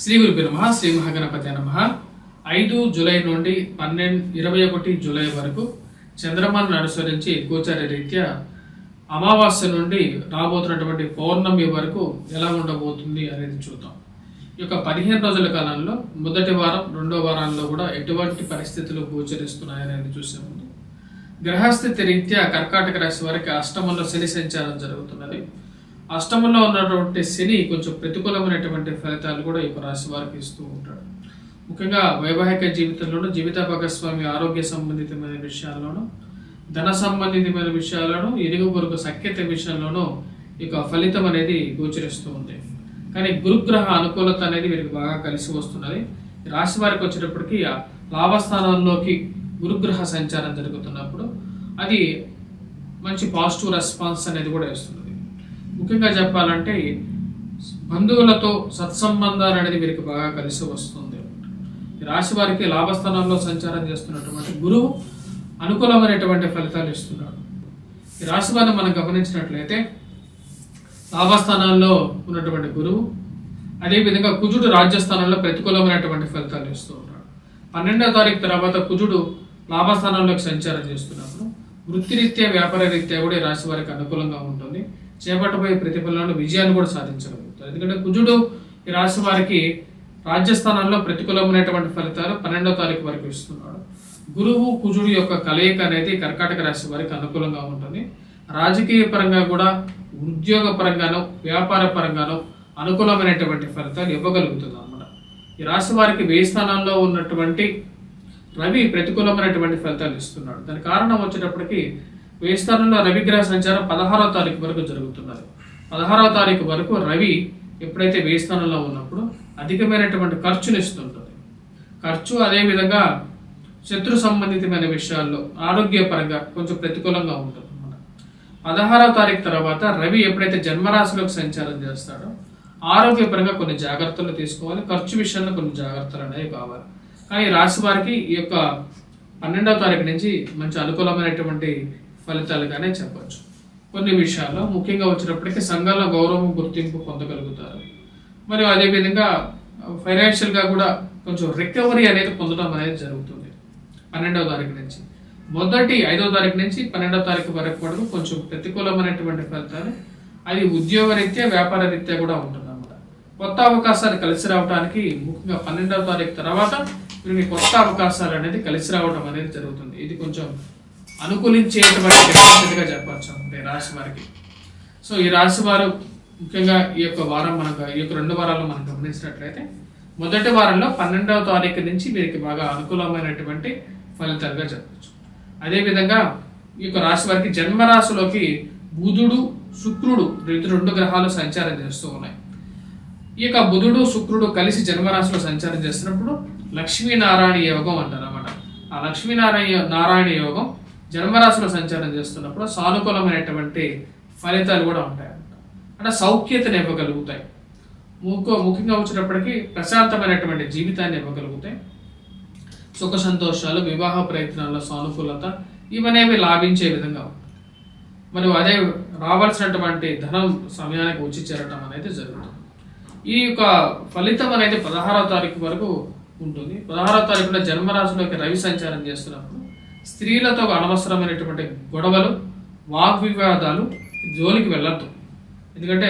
శ్రీ గురుభ్యో నమః. శ్రీ మహాగణపతయే నమః. 5 జూలై నుండి 21 జూలై వరకు చంద్రమాను అనుసరించి గోచార రీత్యా అమావాస్య నుండి రాబోతున్నటువంటి పౌర్ణమి వరకు ఎలా ఉండబోతుంది అనేది చూద్దాం. ఈ యొక్క 15 రోజుల కాలంలో మొదటి వారం, రెండో వారాల్లో కూడా ఎటువంటి పరిస్థితులు గోచరిస్తున్నాయనేది చూసే ముందు గ్రహస్థితి రీత్యా కర్కాటక రాశి వారికి అష్టమంలో శని సంచారం జరుగుతున్నది. అష్టమంలో ఉన్నటువంటి శని కొంచెం ప్రతికూలమైనటువంటి ఫలితాలు కూడా ఈ రాశి వారికి ఇస్తూ ఉంటాడు. ముఖ్యంగా వైవాహిక జీవితంలోనూ, జీవిత భాగస్వామి ఆరోగ్య సంబంధితమైన విషయాల్లోనూ, ధన సంబంధితమైన విషయాలను, ఇరుగు పొరుగు సఖ్యత విషయంలోనూ ఇక ఫలితం అనేది గోచరిస్తూ ఉంది. కానీ గురుగ్రహ అనుకూలత అనేది వీరికి బాగా కలిసి వస్తున్నది. రాశి వారికి వచ్చేటప్పటికి లాభస్థానంలోకి గురుగ్రహ సంచారం జరుగుతున్నప్పుడు అది మంచి పాజిటివ్ రెస్పాన్స్ అనేది కూడా ఇస్తున్నది. ముఖ్యంగా చెప్పాలంటే బంధువులతో సత్సంబంధాలు అనేది వీరికి బాగా కలిసి వస్తుంది. రాశి వారికి లాభస్థానంలో సంచారం చేస్తున్నటువంటి గురువు అనుకూలమైనటువంటి ఫలితాలు ఇస్తున్నాడు. ఈ రాశి వారిని మనం గమనించినట్లయితే లాభస్థానాల్లో ఉన్నటువంటి గురువు, అదేవిధంగా కుజుడు రాజ్యస్థానంలో ప్రతికూలమైనటువంటి ఫలితాలు ఇస్తూ ఉన్నాడు. 12వ తారీఖు తర్వాత కుజుడు లాభస్థానంలోకి సంచారం చేస్తున్నప్పుడు వృత్తిరీత్యా, వ్యాపార రీత్యా కూడా ఈ రాశి వారికి అనుకూలంగా ఉంటుంది. చేపట్టబోయే ప్రతిఫలంలో విజయాన్ని కూడా సాధించగలుగుతారు. ఎందుకంటే కుజుడు ఈ రాశి వారికి రాజ్యస్థానంలో ప్రతికూలమైనటువంటి ఫలితాలు 12వ తారీఖు వరకు ఇస్తున్నాడు. గురువు కుజుడు యొక్క కలయిక అనేది కర్కాటక రాశి వారికి అనుకూలంగా ఉంటుంది. రాజకీయ పరంగా కూడా, ఉద్యోగ పరంగానో, వ్యాపార పరంగానో అనుకూలమైనటువంటి ఫలితాలు ఇవ్వగలుగుతుంది అన్నమాట. ఈ రాశి వారికి 1000 స్థానాల్లో ఉన్నటువంటి రవి ప్రతికూలమైనటువంటి ఫలితాలు ఇస్తున్నాడు. దాని కారణం వచ్చేటప్పటికి 1000 స్థానంలో రవిగ్రహ సంచారం 16వ తారీఖు వరకు జరుగుతున్నది. 16వ తారీఖు వరకు రవి ఎప్పుడైతే 1000 స్థానంలో ఉన్నప్పుడు అధికమైనటువంటి ఖర్చులు ఇస్తుంటుంది. ఖర్చు, అదేవిధంగా శత్రు సంబంధితమైన విషయాల్లో ఆరోగ్యపరంగా కొంచెం ప్రతికూలంగా ఉంటుంది అన్నమాట. 16వ తారీఖు తర్వాత రవి ఎప్పుడైతే జన్మరాశిలోకి సంచారం చేస్తాడో ఆరోగ్యపరంగా కొన్ని జాగ్రత్తలు తీసుకోవాలి. ఖర్చు విషయంలో కొన్ని జాగ్రత్తలు అనేవి కావాలి. కానీ రాశి వారికి ఈ యొక్క 12వ తారీఖు నుంచి మంచి అనుకూలమైనటువంటి ఫలితాలుగానే చెప్పచ్చు. కొన్ని విషయాల్లో ముఖ్యంగా వచ్చినప్పటికీ సంఘంలో గౌరవం, గుర్తింపు పొందగలుగుతారు. మరియు అదేవిధంగా ఫైనాన్షియల్గా కూడా కొంచెం రికవరీ అనేది పొందడం అనేది జరుగుతుంది. 12వ తారీఖు నుంచి మొదటి 5వ తారీఖు నుంచి 12వ తారీఖు వరకు కొంచెం ప్రతికూలమైనటువంటి ఫలితాలు అది ఉద్యోగ రీత్యా, వ్యాపార రీత్యా కూడా ఉంటుంది అన్నమాట. కొత్త అవకాశాలు కలిసి రావడానికి ముఖ్యంగా 12వ తారీఖు తర్వాత వీరికి కొత్త అవకాశాలు అనేది కలిసి రావడం అనేది జరుగుతుంది. ఇది కొంచెం అనుకూలించేటువంటి గ్రహస్థితిగా చెప్పచ్చు అంటే రాశి వారికి. సో ఈ రాశి వారు ముఖ్యంగా ఈ యొక్క వారం ఈ యొక్క 2 వారాల్లో మనం గమనించినట్లయితే మొదటి వారంలో 12వ తారీఖు నుంచి వీరికి బాగా అనుకూలమైనటువంటి ఫలితాలుగా చెప్పచ్చు. అదేవిధంగా ఈ యొక్క రాశి వారికి జన్మరాశిలోకి బుధుడు, శుక్రుడు 2 గ్రహాలు సంచారం చేస్తూ ఉన్నాయి. ఈ యొక్క బుధుడు, శుక్రుడు కలిసి జన్మరాశిలో సంచారం చేస్తున్నప్పుడు లక్ష్మీనారాయణ యోగం అంటారు అన్నమాట. ఆ లక్ష్మీనారాయణ యోగం జన్మరాశిలో సంచారం చేస్తున్నప్పుడు సానుకూలమైనటువంటి ఫలితాలు కూడా ఉంటాయి అన్నమాట. అంటే సౌఖ్యతను ఇవ్వగలుగుతాయి. ముఖ్యంగా వచ్చినప్పటికీ ప్రశాంతమైనటువంటి జీవితాన్ని ఇవ్వగలుగుతాయి. సుఖ సంతోషాలు, వివాహ ప్రయత్నాల్లో సానుకూలత ఇవనేవి లాభించే విధంగా ఉంటాయి. మరియు అదే రావాల్సినటువంటి ధనం సమయానికి వచ్చి చేరటం అనేది జరుగుతుంది. ఈ యొక్క ఫలితం అనేది 16వ తారీఖు వరకు ఉంటుంది. 16వ తారీఖున జన్మరాశిలోకి రవి సంచారం చేస్తున్నప్పుడు స్త్రీలతో అనవసరమైనటువంటి గొడవలు, వాగ్వివాదాలు జోలికి వెళ్ళద్దు. ఎందుకంటే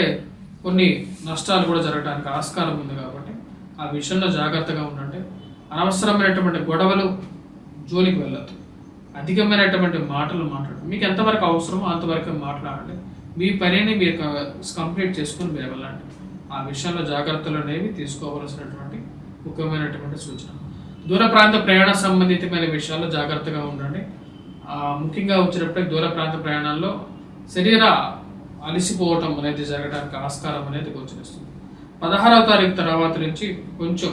కొన్ని నష్టాలు కూడా జరగడానికి ఆస్కారం ఉంది కాబట్టి ఆ విషయంలో జాగ్రత్తగా ఉండండి. అనవసరమైనటువంటి గొడవలు జోలికి వెళ్ళద్దు. అధికమైనటువంటి మాటలు మాట్లాడండి. మీకు ఎంతవరకు అవసరమో అంతవరకు మాట్లాడండి. మీ పనిని మీరు కంప్లీట్ చేసుకుని మీరు వెళ్ళండి. ఆ విషయంలో జాగ్రత్తలు అనేవి తీసుకోవాల్సినటువంటి ముఖ్యమైనటువంటి సూచన. దూర ప్రాంత ప్రయాణ సంబంధితమైన విషయాల్లో జాగ్రత్తగా ఉండండి. ముఖ్యంగా వచ్చినప్పటికీ దూర ప్రాంత ప్రయాణాల్లో శరీర అలసిపోవటం అనేది జరగడానికి ఆస్కారం అనేది గోచరిస్తుంది. 16వ తారీఖు తర్వాత నుంచి కొంచెం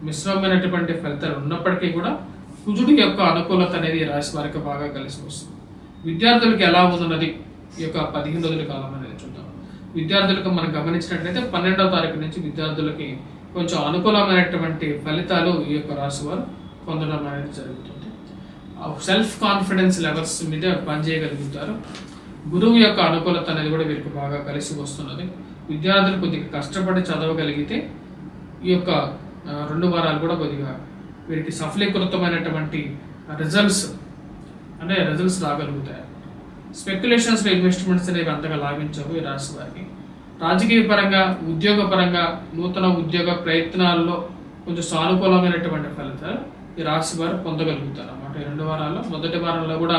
మిశ్రమమైనటువంటి ఫలితాలు ఉన్నప్పటికీ కూడా కుజుడి యొక్క అనుకూలత అనేది రాశి వారికి బాగా కలిసి వస్తుంది. విద్యార్థులకు ఎలా ఉన్నది ఈ యొక్క 15 రోజుల కాలం అనేది చూద్దాం. విద్యార్థులకు మనం గమనించినట్లయితే 12వ తారీఖు నుంచి విద్యార్థులకి కొంచెం అనుకూలమైనటువంటి ఫలితాలు ఈ యొక్క రాశి వారు పొందడం అనేది జరుగుతుంది. సెల్ఫ్ కాన్ఫిడెన్స్ లెవెల్స్ మీద పనిచేయగలుగుతారు. గురువు యొక్క అనుకూలత అనేది కూడా వీరికి బాగా కలిసి వస్తున్నది. విద్యార్థులు కొద్దిగా కష్టపడి చదవగలిగితే ఈ యొక్క 2 వారాలు కూడా కొద్దిగా వీరికి సఫలీకృతమైనటువంటి రిజల్ట్స్ రాగలుగుతాయి. స్పెక్యులేషన్స్లో ఇన్వెస్ట్మెంట్స్ అనేవి అంతగా లాభించవు ఈ రాశి వారికి. రాజకీయ పరంగా, ఉద్యోగ పరంగా, నూతన ఉద్యోగ ప్రయత్నాల్లో కొంచెం సానుకూలమైనటువంటి ఫలితాలు ఈ రాశి వారు పొందగలుగుతారు అన్నమాట. ఈ 2 వారాల్లో మొదటి వారంలో కూడా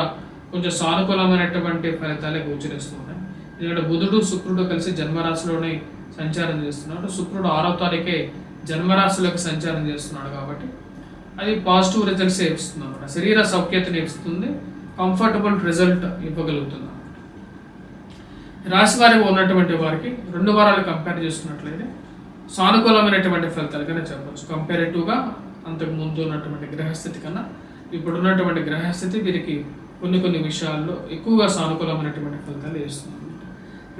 కొంచెం సానుకూలమైనటువంటి ఫలితాలే గోచరిస్తున్నాయి. ఎందుకంటే బుధుడు శుక్రుడు కలిసి జన్మరాశిలోనే సంచారం చేస్తున్నాడు. శుక్రుడు 6వ తారీఖే జన్మరాశిలోకి సంచారం చేస్తున్నాడు కాబట్టి అది పాజిటివ్ రిజల్ట్స్ ఇస్తుంది అన్నమాట. శరీర సౌఖ్యతని ఇస్తుంది, కంఫర్టబుల్ రిజల్ట్ ఇవ్వగలుగుతుంది. రాశి వారికి ఉన్నటువంటి వారికి 2 వారాలు కంపేర్ చేసుకున్నట్లయితే సానుకూలమైనటువంటి ఫలితాలుగానే చెప్పవచ్చు. కంపారిటివ్గా అంతకు ముందు ఉన్నటువంటి గ్రహస్థితి కన్నా ఇప్పుడున్నటువంటి గ్రహస్థితి వీరికి కొన్ని విషయాల్లో ఎక్కువగా సానుకూలమైనటువంటి ఫలితాలు ఇస్తుంది.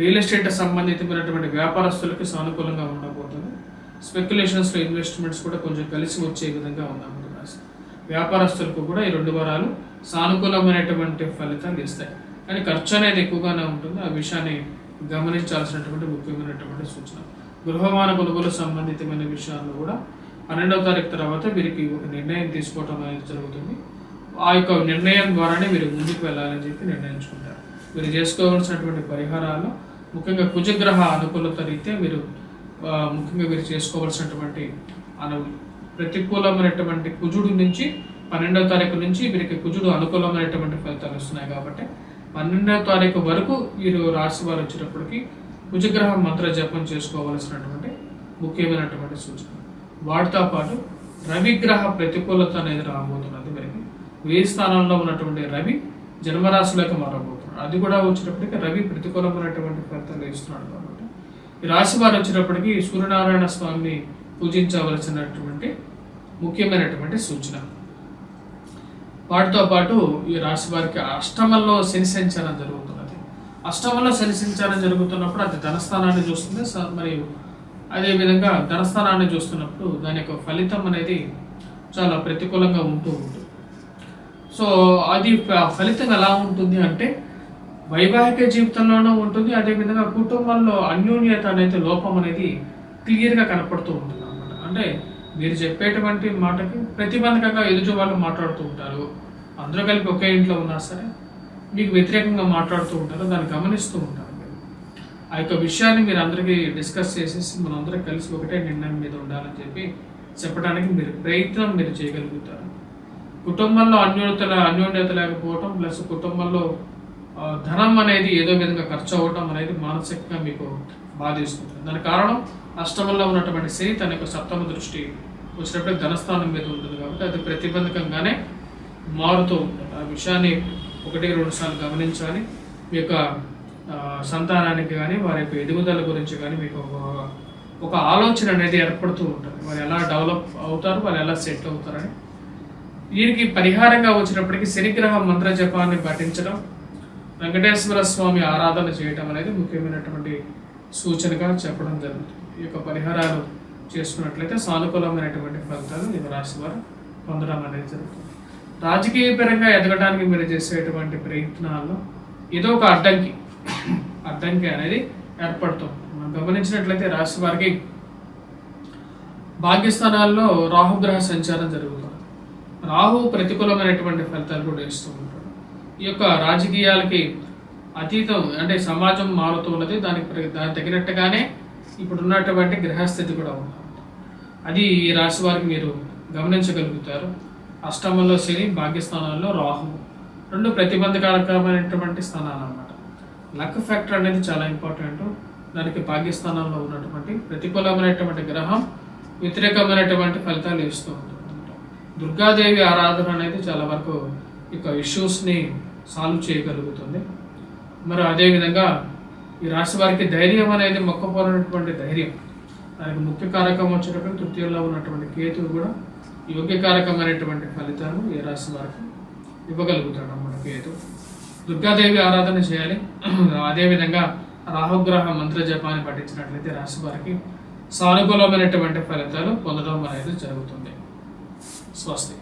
రియల్ ఎస్టేట్ సంబంధితమైనటువంటి వ్యాపారస్తులకి సానుకూలంగా ఉండబోతుంది. స్పెక్యులేషన్స్లో ఇన్వెస్ట్మెంట్స్ కూడా కొంచెం కలిసి వచ్చే విధంగా ఉన్నాము. వ్యాపారస్తులకు కూడా ఈ 2 వారాలు సానుకూలమైనటువంటి ఫలితాలు ఇస్తాయి. కానీ ఖర్చు అనేది ఎక్కువగానే ఉంటుంది. ఆ విషయాన్ని గమనించాల్సినటువంటి ముఖ్యమైనటువంటి సూచన. గృహవాహన కొనుగోలు సంబంధితమైన విషయాల్లో కూడా 12వ తారీఖు తర్వాత వీరికి ఒక నిర్ణయం తీసుకోవడం అనేది జరుగుతుంది. ఆ యొక్క నిర్ణయం ద్వారానే మీరు ముందుకు వెళ్ళాలని చెప్పి నిర్ణయించుకుంటారు. మీరు చేసుకోవాల్సినటువంటి పరిహారాలు ముఖ్యంగా కుజగ్రహ అనుకూలత రీత్యా మీరు ముఖ్యంగా మీరు చేసుకోవాల్సినటువంటి ప్రతికూలమైనటువంటి కుజుడు నుంచి 12వ తారీఖు నుంచి వీరికి కుజుడు అనుకూలమైనటువంటి ఫలితాలు వస్తున్నాయి కాబట్టి 12వ తారీఖు వరకు వీరు రాశి వారు వచ్చేటప్పటికి కుజగ్రహ మంత్ర జపం చేసుకోవాల్సినటువంటి ముఖ్యమైనటువంటి సూచన. వాటితో పాటు రవిగ్రహ ప్రతికూలత అనేది రాబోతున్నది. వీరికి 1000 స్థానంలో ఉన్నటువంటి రవి జన్మరాశిలోకి మారబోతున్నాడు. అది కూడా వచ్చేటప్పటికి రవి ప్రతికూలమైనటువంటి ఫలితాలు ఇస్తున్నాడు కాబట్టి ఈ రాశి వారు వచ్చేటప్పటికి సూర్యనారాయణ స్వామిని పూజించవలసినటువంటి ముఖ్యమైనటువంటి సూచన. వాటితో పాటు ఈ రాశి వారికి అష్టమంలో శని సంచారం జరుగుతున్నది. అష్టమంలో శని సంచారం జరుగుతున్నప్పుడు అది ధనస్థానాన్ని చూస్తుంది. మరియు అదేవిధంగా ధనస్థానాన్ని చూస్తున్నప్పుడు దాని యొక్క ఫలితం అనేది చాలా ప్రతికూలంగా ఉంటుంది. సో అది ఫలితం ఎలా ఉంటుంది అంటే వైవాహిక జీవితంలోనూ ఉంటుంది. అదేవిధంగా కుటుంబంలో అన్యోన్యత అనేది లోపం అనేది క్లియర్గా కనపడుతూ ఉంటుంది అన్నమాట. అంటే మీరు చెప్పేటువంటి మాటకి ప్రతిబంధకంగా ఎదుటి వాళ్ళు మాట్లాడుతూ ఉంటారు. అందరూ కలిపి ఒకే ఇంట్లో ఉన్నా సరే మీకు వ్యతిరేకంగా మాట్లాడుతూ ఉంటారు. దాన్ని గమనిస్తూ ఉంటారు. ఆ యొక్క విషయాన్ని మీరు అందరికీ డిస్కస్ చేసేసి మనందరం కలిసి ఒకటే నిర్ణయం మీద ఉండాలని చెప్పి చెప్పడానికి ప్రయత్నం చేయగలుగుతారు. కుటుంబంలో అన్యోన్యత లేకపోవటం ప్లస్ కుటుంబంలో ధనం అనేది ఏదో విధంగా ఖర్చు అవ్వటం అనేది మానసికంగా మీకు బాధిస్తుంది. దానికి కారణం అష్టమంలో ఉన్నటువంటి శని తన యొక్క సప్తమ దృష్టి వచ్చినప్పుడు ధనస్థానం మీద ఉంటుంది కాబట్టి అది ప్రతిబంధకంగానే మారుతూ ఉంటుంది. ఆ విషయాన్ని 1-2 సార్లు గమనించాలి. మీ యొక్క సంతానానికి కానీ వారి యొక్క ఎదుగుదల గురించి కానీ మీకు ఒక ఆలోచన అనేది ఏర్పడుతూ ఉంటుంది. వారు ఎలా డెవలప్ అవుతారు, వారు ఎలా సెట్ అవుతారని. వీరికి పరిహారంగా వచ్చినప్పటికీ శనిగ్రహ మంత్ర జపాన్ని పఠించడం, వెంకటేశ్వర స్వామి ఆరాధన చేయటం అనేది ముఖ్యమైనటువంటి సూచనగా చెప్పడం జరుగుతుంది. ఈ యొక్క పరిహారాలు చేసుకున్నట్లయితే సానుకూలమైనటువంటి ఫలితాలు ఈ రాశి వారు పొందడం అనేది జరుగుతుంది. రాజకీయ పరంగా ఎదగడానికి మీరు చేసేటువంటి ప్రయత్నాల్లో ఏదో ఒక అడ్డంకి అనేది ఏర్పడుతుంది. మనం గమనించినట్లయితే రాశి వారికి భాగ్యస్థానాల్లో రాహుగ్రహ సంచారం జరుగుతుంది. రాహు ప్రతికూలమైనటువంటి ఫలితాలు కూడా ఇస్తూ ఉంటాడు. ఈ యొక్క రాజకీయాలకి అతీతం అంటే సమాజం మారుతూ ఉన్నది. దానికి తగినట్టుగానే ఇప్పుడు ఉన్నటువంటి గ్రహస్థితి కూడా ఉంది. అది ఈ రాశి వారికి మీరు గమనించగలుగుతారు. అష్టమంలో శని, భాగ్యస్థానాల్లో రాహు 2 ప్రతిబంధకారకమైనటువంటి స్థానాలు అన్నమాట. లక్ ఫ్యాక్టర్ అనేది చాలా ఇంపార్టెంట్. దానికి భాగ్యస్థానంలో ఉన్నటువంటి ప్రతికూలమైనటువంటి గ్రహం వ్యతిరేకమైనటువంటి ఫలితాలు ఇస్తూ ఉంటుంది. దుర్గాదేవి ఆరాధన అనేది చాలా వరకు ఇక ఇష్యూస్ని సాల్వ్ చేయగలుగుతుంది. మరి అదేవిధంగా ఈ రాశి వారికి ధైర్యం అనేది మొక్కపోయినటువంటి ధైర్యం, దానికి ముఖ్య కారకం వచ్చేటప్పుడు తృతీయంలో ఉన్నటువంటి కేతువు కూడా యోగ్యకారకమైనటువంటి ఫలితాలు ఈ రాశి వారికి ఇవ్వగలుగుతాడు అన్నమాట. కేతు దుర్గాదేవి ఆరాధన చేయాలి. అదేవిధంగా రాహుగ్రహ మంత్ర జపాన్ని పఠించినట్లయితే రాశి వారికి సానుకూలమైనటువంటి ఫలితాలు పొందడం అనేది జరుగుతుంది. స్వస్తి.